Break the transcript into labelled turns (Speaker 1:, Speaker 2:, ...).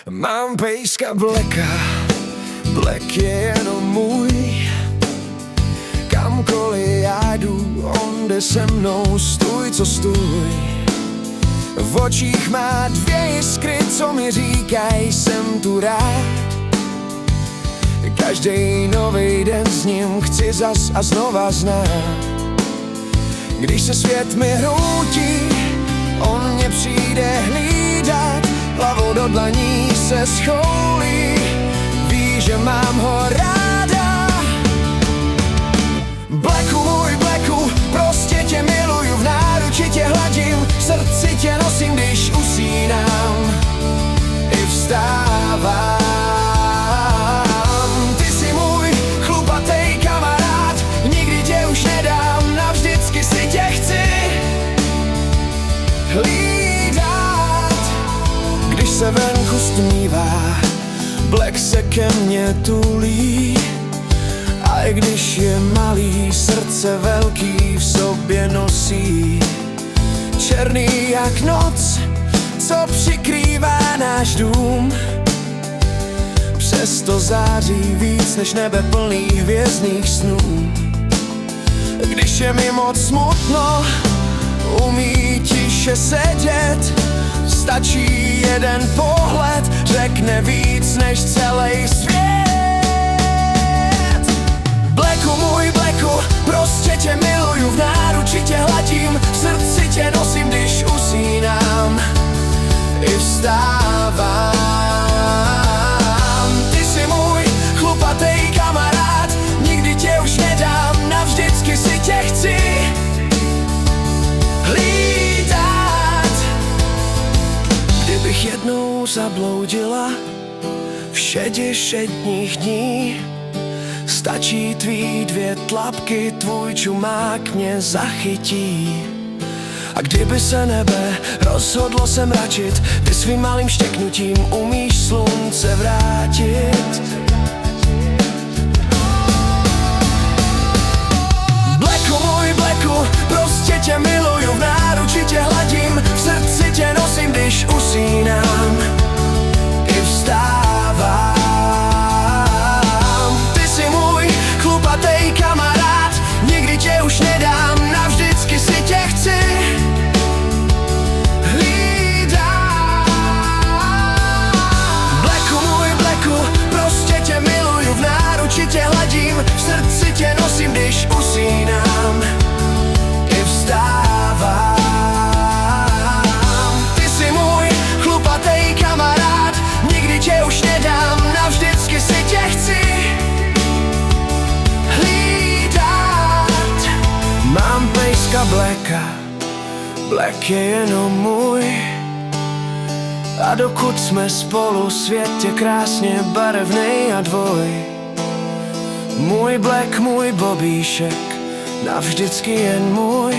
Speaker 1: Mám pejska Blacka, Black je jenom můj. Kamkoliv já jdu, on jde se mnou, stůj co stůj. V očích má dvě jiskry, co mi říkají, jsem tu rád. Každý nový den s ním chci zas a znova znát. Když se svět mi hroutí, on mě přijde hlídat. Hlavou do dlaní se schoulí, ví, že mám ho ráda. Blacku, můj Blacku, prostě tě miluju, v náruči tě hladím, v srdci tě nosím, když usínám i vstávám. Ty jsi můj chlupatej kamarád, nikdy tě už nedám, navždycky si tě chci hlídat. Když se venku stmívá, Black se ke mně tulí. A i když je malý, srdce velký v sobě nosí. Černý jak noc, co přikrývá náš dům, přesto září víc než nebe plný hvězdných snů. Když je mi moc smutno, umí tiše sedět, stačí jeden pohled, řekne víc než celý svět. Blacku, můj Blacku, prostě tě miluju, v náruči tě hladím, v srdci tě nosím, když usínám i vstávám. Ty jsi můj chlupatej kamarád, nikdy tě už nedám, navždycky si tě chci hlídat. Kdybych jednou zabloudila v šedě šedních dní, stačí tvý dvě tlapky, tvůj čumák mě zachytí. A kdyby se nebe rozhodlo se mračit, ty svým malým štěknutím umíš slunce vrátit. Blacku, můj Blacku, prostě tě miluju, v náruči tě hladím, v srdci tě nosím, když usínám i vstávám. Ty jsi můj chlupatej kamarád, nikdy tě už nedám, navždycky si tě chci hlídat. Blacku, můj Blacku, prostě tě miluju, v náruči tě hladím, v srdci tě nosím, když usínám i vstávám. Ty jsi můj chlupatej kamarád, nikdy tě už nedám, navždycky si tě chci hlídat. Mám pejska Blacka, Black je jenom můj. A dokud jsme spolu, svět je krásně barevnej a dvoj. Můj Black, můj Bobíšek, navždycky jen můj.